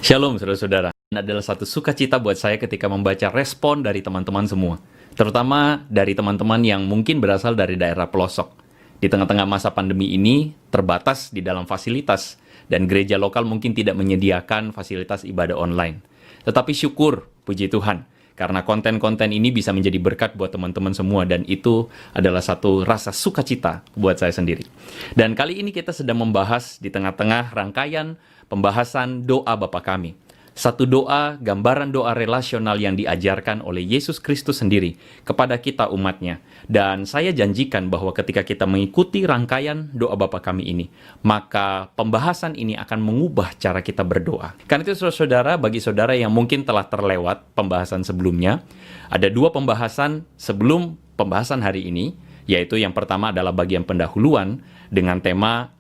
Shalom saudara-saudara. Ini adalah satu sukacita buat saya ketika membaca respon dari teman-teman semua. Terutama dari teman-teman yang mungkin berasal dari daerah pelosok. Di tengah-tengah masa pandemi ini, terbatas di dalam fasilitas. Dan gereja lokal mungkin tidak menyediakan fasilitas ibadah online. Tetapi syukur, puji Tuhan. Karena konten-konten ini bisa menjadi berkat buat teman-teman semua. Dan itu adalah satu rasa sukacita buat saya sendiri. Dan kali ini kita sedang membahas di tengah-tengah rangkaian pembahasan doa Bapa Kami. Satu doa, gambaran doa relasional yang diajarkan oleh Yesus Kristus sendiri kepada kita umatnya. Dan saya janjikan bahwa ketika kita mengikuti rangkaian doa Bapa Kami ini, maka pembahasan ini akan mengubah cara kita berdoa. Karena itu saudara, bagi saudara yang mungkin telah terlewat pembahasan sebelumnya, ada dua pembahasan sebelum pembahasan hari ini, yaitu yang pertama adalah bagian pendahuluan dengan tema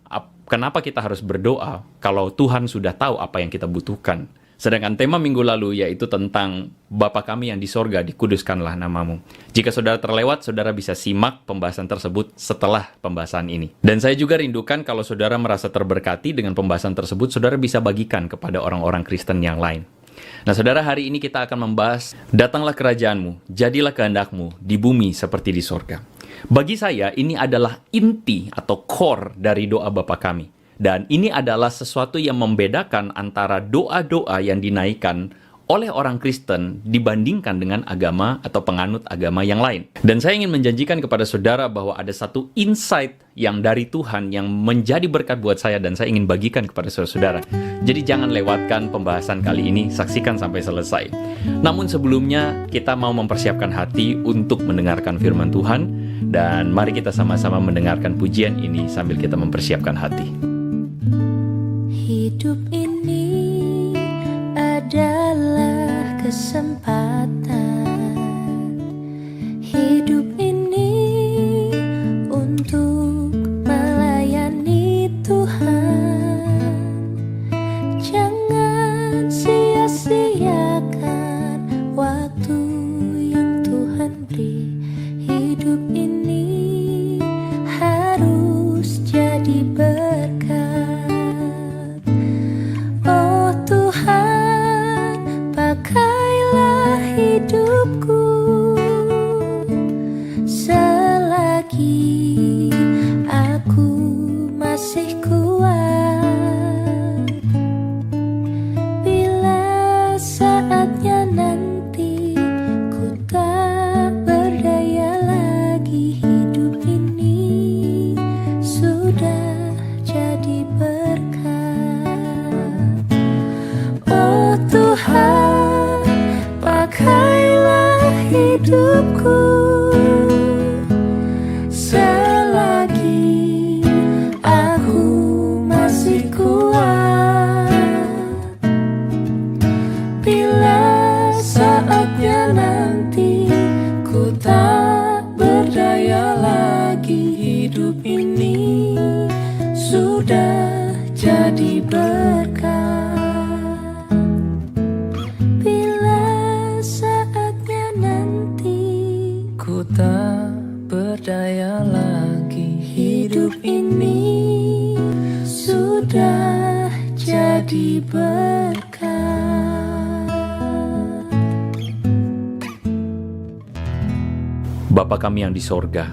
kenapa kita harus berdoa kalau Tuhan sudah tahu apa yang kita butuhkan. Sedangkan tema minggu lalu yaitu tentang Bapa Kami yang di sorga, dikuduskanlah namamu. Jika saudara terlewat, saudara bisa simak pembahasan tersebut setelah pembahasan ini. Dan saya juga rindukan kalau saudara merasa terberkati dengan pembahasan tersebut, saudara bisa bagikan kepada orang-orang Kristen yang lain. Nah saudara, hari ini kita akan membahas, datanglah kerajaanmu, jadilah kehendakmu di bumi seperti di sorga. Bagi saya, ini adalah inti atau core dari doa Bapa Kami. Dan ini adalah sesuatu yang membedakan antara doa-doa yang dinaikkan oleh orang Kristen dibandingkan dengan agama atau penganut agama yang lain. Dan saya ingin menjanjikan kepada saudara bahwa ada satu insight yang dari Tuhan yang menjadi berkat buat saya dan saya ingin bagikan kepada saudara-saudara. Jadi jangan lewatkan pembahasan kali ini, saksikan sampai selesai. Namun sebelumnya kita mau mempersiapkan hati untuk mendengarkan firman Tuhan dan mari kita sama-sama mendengarkan pujian ini sambil kita mempersiapkan hati. Hidup ini adalah kesempatan. Hidup ini untuk melayani Tuhan. Jangan sia-siakan waktu yang Tuhan beri. Hidup ini harus jadi berkat. Hidupku selagi aku masih kuat, bila saatnya nanti ku tak berdaya lagi, hidup ini sudah jadi berkat. Oh Tuhan, pakailah hidupku selagi aku masih kuat, bila saatnya nanti ku tak berdaya lagi, hidup ini sudah jadi berkat. Tak berdaya lagi, hidup ini sudah jadi berkat. Bapa kami yang di sorga,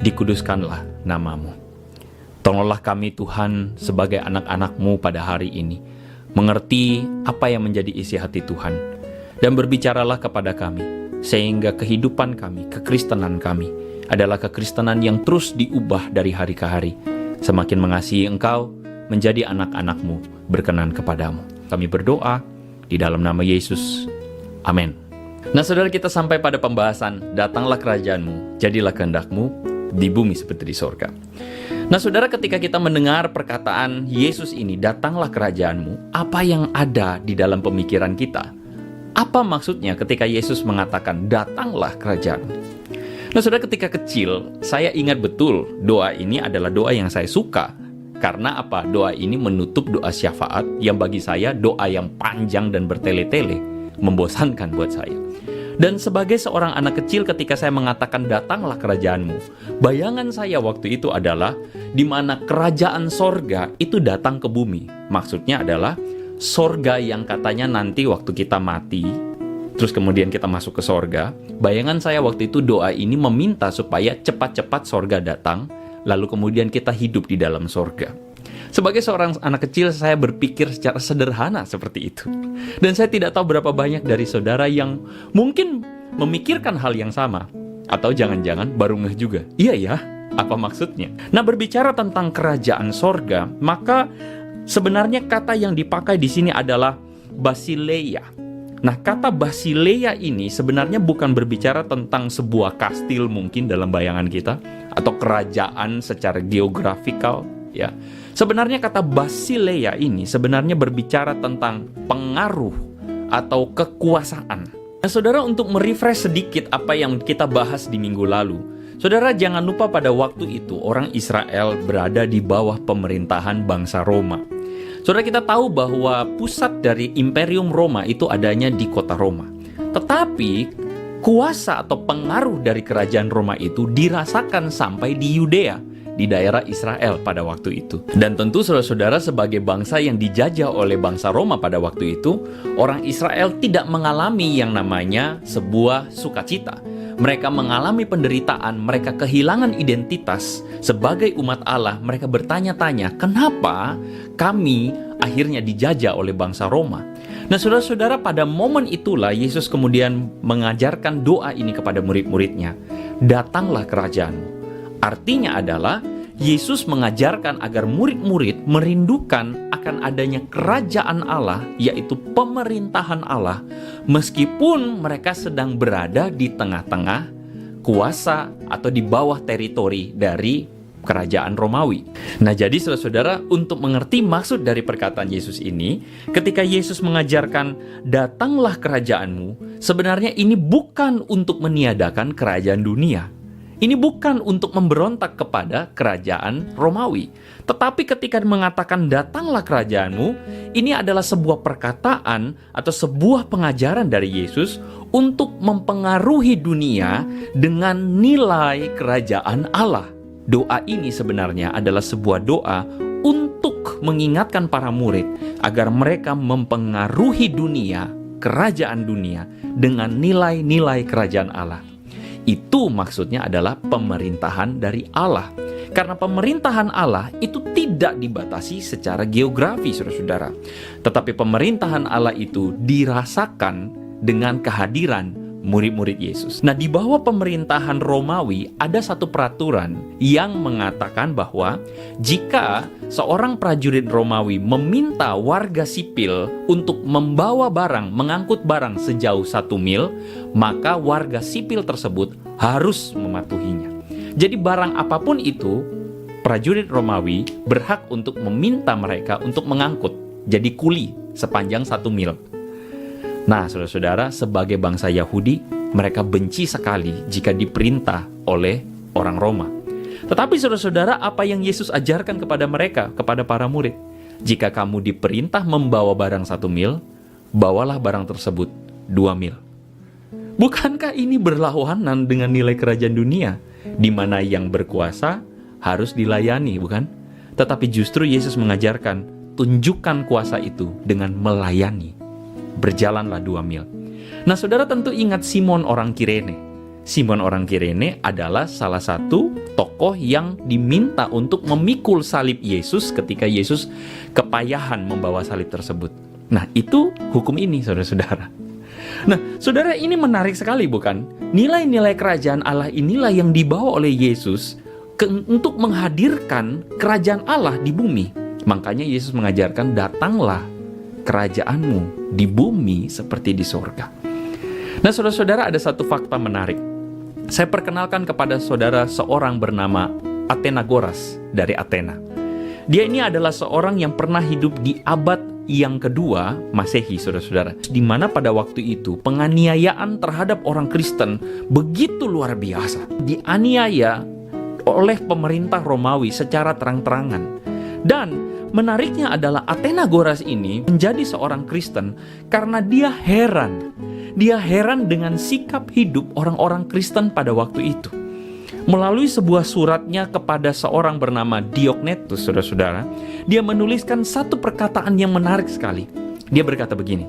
dikuduskanlah namamu. Tolonglah kami Tuhan sebagai anak-anak-Mu pada hari ini, mengerti apa yang menjadi isi hati Tuhan, dan berbicaralah kepada kami, sehingga kehidupan kami, kekristenan kami, adalah kekristenan yang terus diubah dari hari ke hari. Semakin mengasihi Engkau, menjadi anak-anak-Mu, berkenan kepadamu. Kami berdoa di dalam nama Yesus. Amin. Nah saudara, kita sampai pada pembahasan, datanglah kerajaanmu, jadilah kehendak-Mu di bumi seperti di sorga. Nah saudara, ketika kita mendengar perkataan Yesus ini, datanglah kerajaanmu, apa yang ada di dalam pemikiran kita? Apa maksudnya ketika Yesus mengatakan, datanglah kerajaan? Nah saudara, ketika kecil, saya ingat betul doa ini adalah doa yang saya suka. Karena apa? Doa ini menutup doa syafaat yang bagi saya doa yang panjang dan bertele-tele, membosankan buat saya. Dan sebagai seorang anak kecil ketika saya mengatakan datanglah kerajaanmu, bayangan saya waktu itu adalah di mana kerajaan sorga itu datang ke bumi. Maksudnya adalah sorga yang katanya nanti waktu kita mati, terus kemudian kita masuk ke sorga. Bayangan saya waktu itu doa ini meminta supaya cepat-cepat sorga datang, lalu kemudian kita hidup di dalam sorga. Sebagai seorang anak kecil, saya berpikir secara sederhana seperti itu. Dan saya tidak tahu berapa banyak dari saudara yang mungkin memikirkan hal yang sama. Atau jangan-jangan baru ngeh juga. Iya ya, apa maksudnya? Nah, berbicara tentang kerajaan sorga, maka sebenarnya kata yang dipakai di sini adalah basileia. Nah, kata basileia ini sebenarnya bukan berbicara tentang sebuah kastil mungkin dalam bayangan kita, atau kerajaan secara geografikal, ya. Sebenarnya kata basileia ini sebenarnya berbicara tentang pengaruh atau kekuasaan. Nah, saudara, untuk merefresh sedikit apa yang kita bahas di minggu lalu, saudara jangan lupa pada waktu itu orang Israel berada di bawah pemerintahan bangsa Roma. Saudara, kita tahu bahwa pusat dari Imperium Roma itu adanya di kota Roma. Tetapi kuasa atau pengaruh dari kerajaan Roma itu dirasakan sampai di Yudea, di daerah Israel pada waktu itu. Dan tentu saudara-saudara, sebagai bangsa yang dijajah oleh bangsa Roma pada waktu itu, orang Israel tidak mengalami yang namanya sebuah sukacita. Mereka mengalami penderitaan, mereka kehilangan identitas sebagai umat Allah. Mereka bertanya-tanya, kenapa kami akhirnya dijajah oleh bangsa Roma? Nah, saudara-saudara, pada momen itulah Yesus kemudian mengajarkan doa ini kepada murid-muridnya. Datanglah kerajaanmu. Artinya adalah Yesus mengajarkan agar murid-murid merindukan akan adanya kerajaan Allah, yaitu pemerintahan Allah, meskipun mereka sedang berada di tengah-tengah kuasa atau di bawah teritori dari kerajaan Romawi. Nah, jadi saudara-saudara, untuk mengerti maksud dari perkataan Yesus ini, ketika Yesus mengajarkan datanglah kerajaanmu, sebenarnya ini bukan untuk meniadakan kerajaan dunia. Ini bukan untuk memberontak kepada kerajaan Romawi. Tetapi ketika mengatakan datanglah kerajaanmu, ini adalah sebuah perkataan atau sebuah pengajaran dari Yesus untuk mempengaruhi dunia dengan nilai kerajaan Allah. Doa ini sebenarnya adalah sebuah doa untuk mengingatkan para murid agar mereka mempengaruhi dunia, kerajaan dunia, dengan nilai-nilai kerajaan Allah. Itu maksudnya adalah pemerintahan dari Allah. Karena pemerintahan Allah itu tidak dibatasi secara geografi, saudara-saudara. Tetapi pemerintahan Allah itu dirasakan dengan kehadiran murid-murid Yesus. Nah, di bawah pemerintahan Romawi ada satu peraturan yang mengatakan bahwa jika seorang prajurit Romawi meminta warga sipil untuk membawa barang, mengangkut barang sejauh 1 mil, maka warga sipil tersebut harus mematuhinya. Jadi barang apapun itu, prajurit Romawi berhak untuk meminta mereka untuk mengangkut, jadi kuli sepanjang 1 mil. Nah, saudara-saudara, sebagai bangsa Yahudi, mereka benci sekali jika diperintah oleh orang Roma. Tetapi saudara-saudara, apa yang Yesus ajarkan kepada mereka, kepada para murid? Jika kamu diperintah membawa barang 1 mil, bawalah barang tersebut 2 mil. Bukankah ini berlawanan dengan nilai kerajaan dunia, di mana yang berkuasa harus dilayani, bukan? Tetapi justru Yesus mengajarkan, tunjukkan kuasa itu dengan melayani. Berjalanlah 2 mil. Nah, saudara tentu ingat Simon orang Kirene. Simon orang Kirene adalah salah satu tokoh yang diminta untuk memikul salib Yesus ketika Yesus kepayahan membawa salib tersebut. Nah, itu hukum ini, saudara-saudara. Nah, saudara, ini menarik sekali, bukan? Nilai-nilai kerajaan Allah inilah yang dibawa oleh Yesus untuk menghadirkan kerajaan Allah di bumi. Makanya Yesus mengajarkan, datanglah kerajaanmu di bumi seperti di sorga. Nah, saudara-saudara, ada satu fakta menarik. Saya perkenalkan kepada saudara seorang bernama Athenagoras dari Athena. Dia ini adalah seorang yang pernah hidup di abad yang kedua Masehi, saudara-saudara, di mana pada waktu itu penganiayaan terhadap orang Kristen begitu luar biasa. Dianiaya oleh pemerintah Romawi secara terang-terangan. Dan menariknya adalah Athenagoras ini menjadi seorang Kristen karena dia heran. Dia heran dengan sikap hidup orang-orang Kristen pada waktu itu. Melalui sebuah suratnya kepada seorang bernama Diognetus, saudara-saudara, dia menuliskan satu perkataan yang menarik sekali. Dia berkata begini,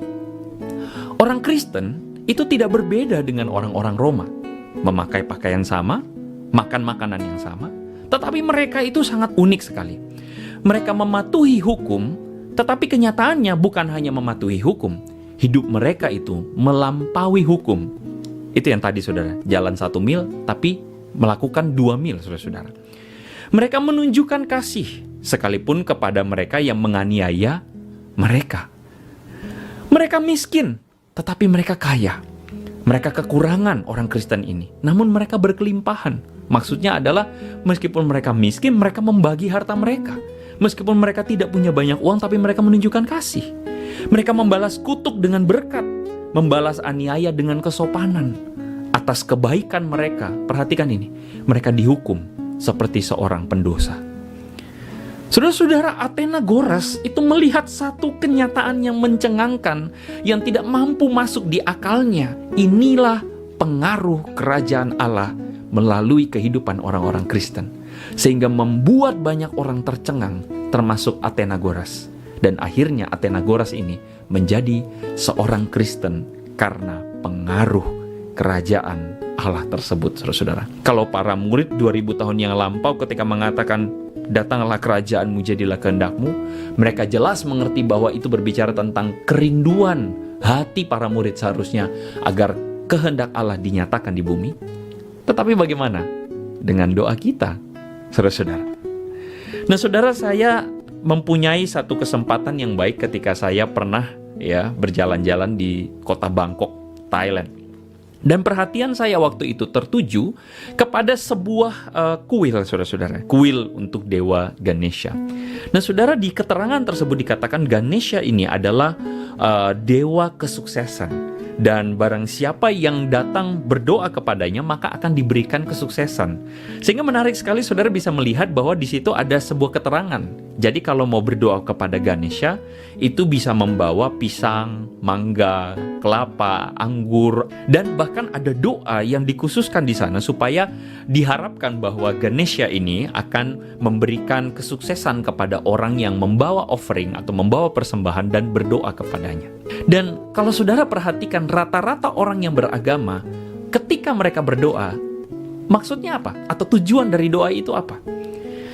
orang Kristen itu tidak berbeda dengan orang-orang Roma. Memakai pakaian sama, makan makanan yang sama, tetapi mereka itu sangat unik sekali. Mereka mematuhi hukum, tetapi kenyataannya bukan hanya mematuhi hukum. Hidup mereka itu melampaui hukum. Itu yang tadi saudara, jalan 1 mil tapi melakukan 2 mil saudara-saudara. Mereka menunjukkan kasih sekalipun kepada mereka yang menganiaya mereka. Mereka miskin, tetapi mereka kaya. Mereka kekurangan orang Kristen ini, namun mereka berkelimpahan. Maksudnya adalah meskipun mereka miskin, mereka membagi harta mereka. Meskipun mereka tidak punya banyak uang, tapi mereka menunjukkan kasih. Mereka membalas kutuk dengan berkat, membalas aniaya dengan kesopanan. Atas kebaikan mereka, perhatikan ini, mereka dihukum seperti seorang pendosa. Saudara-saudara, Athenagoras itu melihat satu kenyataan yang mencengangkan, yang tidak mampu masuk di akalnya. Inilah pengaruh kerajaan Allah melalui kehidupan orang-orang Kristen, sehingga membuat banyak orang tercengang, termasuk Athenagoras. Dan akhirnya Athenagoras ini menjadi seorang Kristen karena pengaruh kerajaan Allah tersebut, saudara-saudara. Kalau para murid 2000 tahun yang lampau ketika mengatakan, datanglah kerajaanmu, jadilah kehendakmu, mereka jelas mengerti bahwa itu berbicara tentang kerinduan hati para murid seharusnya agar kehendak Allah dinyatakan di bumi. Tetapi bagaimana dengan doa kita, saudara-saudara? Nah, saudara, saya mempunyai satu kesempatan yang baik ketika saya pernah berjalan-jalan di kota Bangkok, Thailand. Dan perhatian saya waktu itu tertuju kepada sebuah kuil, saudara-saudara. Kuil untuk dewa Ganesha. Nah, saudara, di keterangan tersebut dikatakan Ganesha ini adalah dewa kesuksesan. Dan barang siapa yang datang berdoa kepadanya, maka akan diberikan kesuksesan. Sehingga menarik sekali saudara bisa melihat bahwa di situ ada sebuah keterangan. Jadi kalau mau berdoa kepada Ganesha, itu bisa membawa pisang, mangga, kelapa, anggur, dan bahkan ada doa yang dikhususkan di sana supaya diharapkan bahwa Ganesha ini akan memberikan kesuksesan kepada orang yang membawa offering atau membawa persembahan dan berdoa kepadanya. Dan kalau saudara perhatikan rata-rata orang yang beragama, ketika mereka berdoa, maksudnya apa? Atau tujuan dari doa itu apa?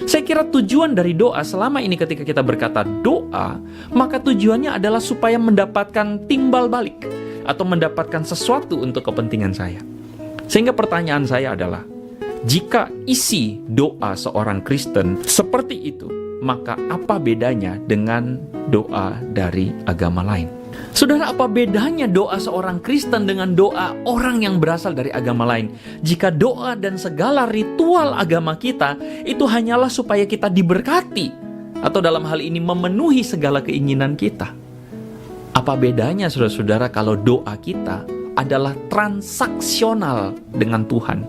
Saya kira tujuan dari doa selama ini ketika kita berkata doa, maka tujuannya adalah supaya mendapatkan timbal balik atau mendapatkan sesuatu untuk kepentingan saya. Sehingga pertanyaan saya adalah, jika isi doa seorang Kristen seperti itu, maka apa bedanya dengan doa dari agama lain? Saudara, apa bedanya doa seorang Kristen dengan doa orang yang berasal dari agama lain? Jika doa dan segala ritual agama kita itu hanyalah supaya kita diberkati, atau dalam hal ini memenuhi segala keinginan kita. Apa bedanya saudara-saudara kalau doa kita adalah transaksional dengan Tuhan?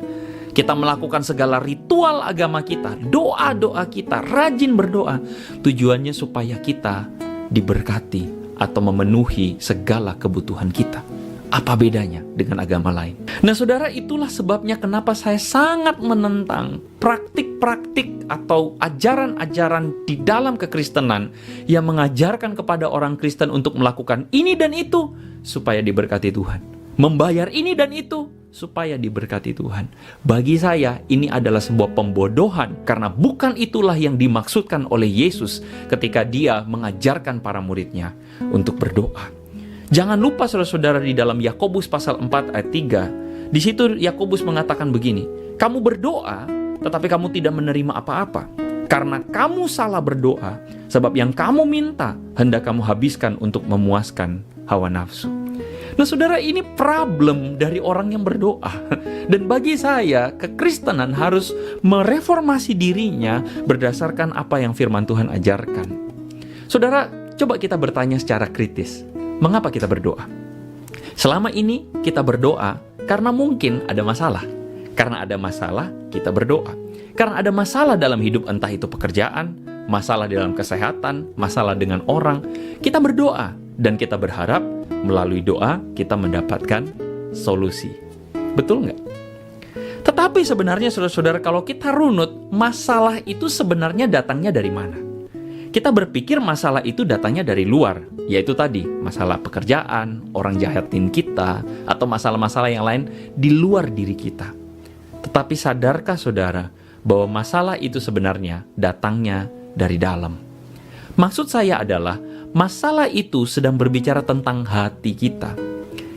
Kita melakukan segala ritual agama kita, doa-doa kita, rajin berdoa, tujuannya supaya kita diberkati atau memenuhi segala kebutuhan kita. Apa bedanya dengan agama lain? Nah, saudara, itulah sebabnya kenapa saya sangat menentang praktik-praktik atau ajaran-ajaran di dalam kekristenan yang mengajarkan kepada orang Kristen untuk melakukan ini dan itu supaya diberkati Tuhan, membayar ini dan itu supaya diberkati Tuhan. Bagi saya, ini adalah sebuah pembodohan, karena bukan itulah yang dimaksudkan oleh Yesus ketika dia mengajarkan para muridnya untuk berdoa. Jangan lupa saudara-saudara, di dalam Yakobus pasal 4 ayat 3, di situ Yakobus mengatakan begini, kamu berdoa, tetapi kamu tidak menerima apa-apa, karena kamu salah berdoa, sebab yang kamu minta hendak kamu habiskan untuk memuaskan hawa nafsu. Nah, saudara, ini problem dari orang yang berdoa. Dan bagi saya, kekristenan harus mereformasi dirinya berdasarkan apa yang firman Tuhan ajarkan. Saudara, coba kita bertanya secara kritis, mengapa kita berdoa? Selama ini kita berdoa karena mungkin ada masalah. Karena ada masalah, kita berdoa. Karena ada masalah dalam hidup, entah itu pekerjaan, masalah dalam kesehatan, masalah dengan orang, kita berdoa. Dan kita berharap melalui doa kita mendapatkan solusi. Betul nggak? Tetapi sebenarnya saudara-saudara, kalau kita runut, masalah itu sebenarnya datangnya dari mana? Kita berpikir masalah itu datangnya dari luar. yaitu tadi masalah pekerjaan, orang jahatin kita, atau masalah-masalah yang lain di luar diri kita. Tetapi sadarkah saudara bahwa masalah itu sebenarnya datangnya dari dalam? Maksud saya adalah masalah itu sedang berbicara tentang hati kita.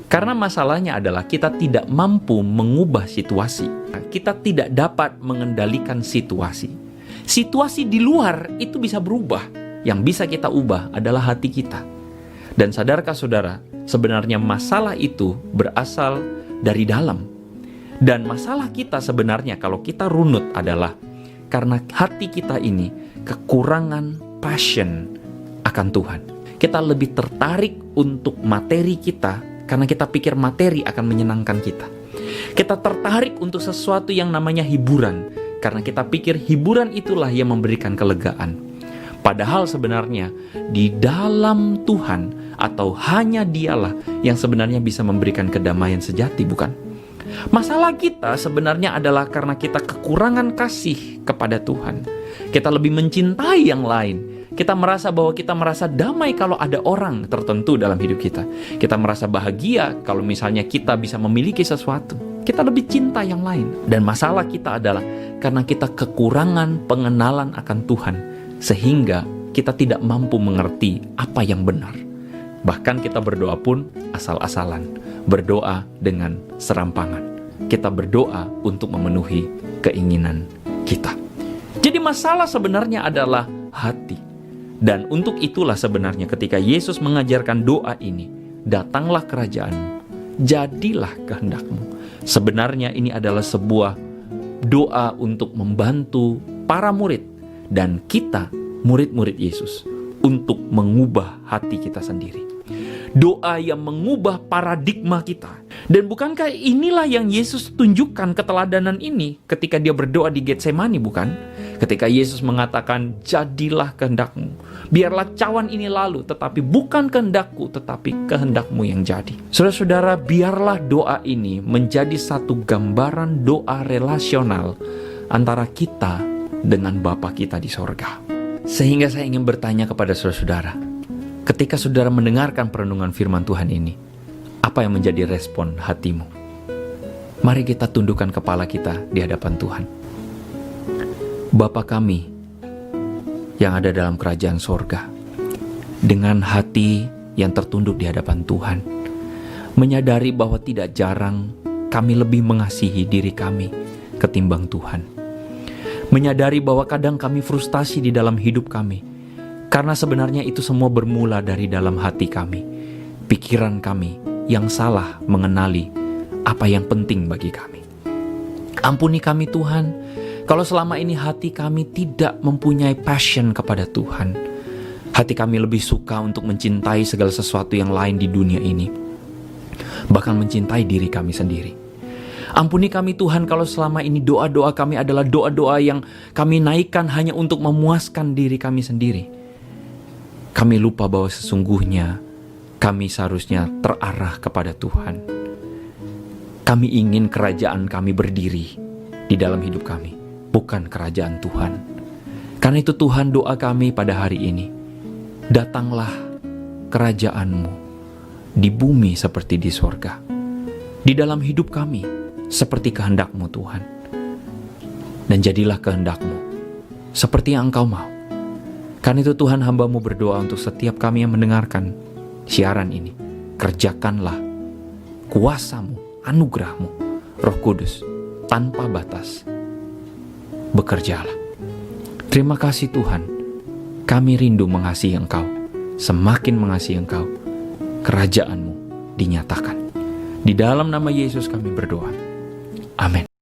Karena masalahnya adalah kita tidak mampu mengubah situasi. Kita tidak dapat mengendalikan situasi. Situasi di luar itu bisa berubah. Yang bisa kita ubah adalah hati kita. Dan sadarkah saudara, sebenarnya masalah itu berasal dari dalam. Dan masalah kita sebenarnya kalau kita runut adalah karena hati kita ini kekurangan passion akan Tuhan. Kita lebih tertarik untuk materi kita karena kita pikir materi akan menyenangkan kita. Kita tertarik untuk sesuatu yang namanya hiburan karena kita pikir hiburan itulah yang memberikan kelegaan. Padahal sebenarnya di dalam Tuhan atau hanya Dialah yang sebenarnya bisa memberikan kedamaian sejati, bukan? Masalah kita sebenarnya adalah karena kita kekurangan kasih kepada Tuhan. Kita lebih mencintai yang lain. Kita merasa bahwa kita merasa damai kalau ada orang tertentu dalam hidup kita. Kita merasa bahagia kalau misalnya kita bisa memiliki sesuatu. Kita lebih cinta yang lain. Dan masalah kita adalah karena kita kekurangan pengenalan akan Tuhan. Sehingga kita tidak mampu mengerti apa yang benar. Bahkan kita berdoa pun asal-asalan. Berdoa dengan serampangan. Kita berdoa untuk memenuhi keinginan kita. Jadi masalah sebenarnya adalah hati. Dan untuk itulah sebenarnya ketika Yesus mengajarkan doa ini, datanglah kerajaanmu, jadilah kehendakmu. Sebenarnya ini adalah sebuah doa untuk membantu para murid dan kita, murid-murid Yesus, untuk mengubah hati kita sendiri. Doa yang mengubah paradigma kita. Dan bukankah inilah yang Yesus tunjukkan keteladanan ini ketika dia berdoa di Getsemani, bukan? Ketika Yesus mengatakan, jadilah kehendakmu. Biarlah cawan ini lalu, tetapi bukan kehendakku, tetapi kehendakmu yang jadi. Saudara-saudara, biarlah doa ini menjadi satu gambaran doa relasional antara kita dengan Bapa kita di sorga. Sehingga saya ingin bertanya kepada saudara-saudara, ketika saudara mendengarkan perenungan firman Tuhan ini, apa yang menjadi respon hatimu? Mari kita tundukkan kepala kita di hadapan Tuhan. Bapa kami yang ada dalam kerajaan sorga, dengan hati yang tertunduk di hadapan Tuhan, menyadari bahwa tidak jarang kami lebih mengasihi diri kami ketimbang Tuhan. Menyadari bahwa kadang kami frustasi di dalam hidup kami, karena sebenarnya itu semua bermula dari dalam hati kami, pikiran kami yang salah mengenali apa yang penting bagi kami. Ampuni kami Tuhan, kalau selama ini hati kami tidak mempunyai passion kepada Tuhan. Hati kami lebih suka untuk mencintai segala sesuatu yang lain di dunia ini, bahkan mencintai diri kami sendiri. Ampuni kami Tuhan kalau selama ini doa-doa kami adalah doa-doa yang kami naikkan hanya untuk memuaskan diri kami sendiri. Kami lupa bahwa sesungguhnya kami seharusnya terarah kepada Tuhan. Kami ingin kerajaan kami berdiri di dalam hidup kami, bukan kerajaan Tuhan. Karena itu Tuhan, doa kami pada hari ini, datanglah kerajaan-Mu di bumi seperti di sorga. Di dalam hidup kami seperti kehendak-Mu Tuhan. Dan jadilah kehendak-Mu seperti yang Engkau mau. Karena itu Tuhan, hamba-Mu berdoa untuk setiap kami yang mendengarkan siaran ini. Kerjakanlah kuasa-Mu, anugerah-Mu, Roh Kudus, tanpa batas. Bekerjalah. Terima kasih Tuhan, kami rindu mengasihi Engkau. Semakin mengasihi Engkau, kerajaan-Mu dinyatakan. Di dalam nama Yesus kami berdoa. Amin.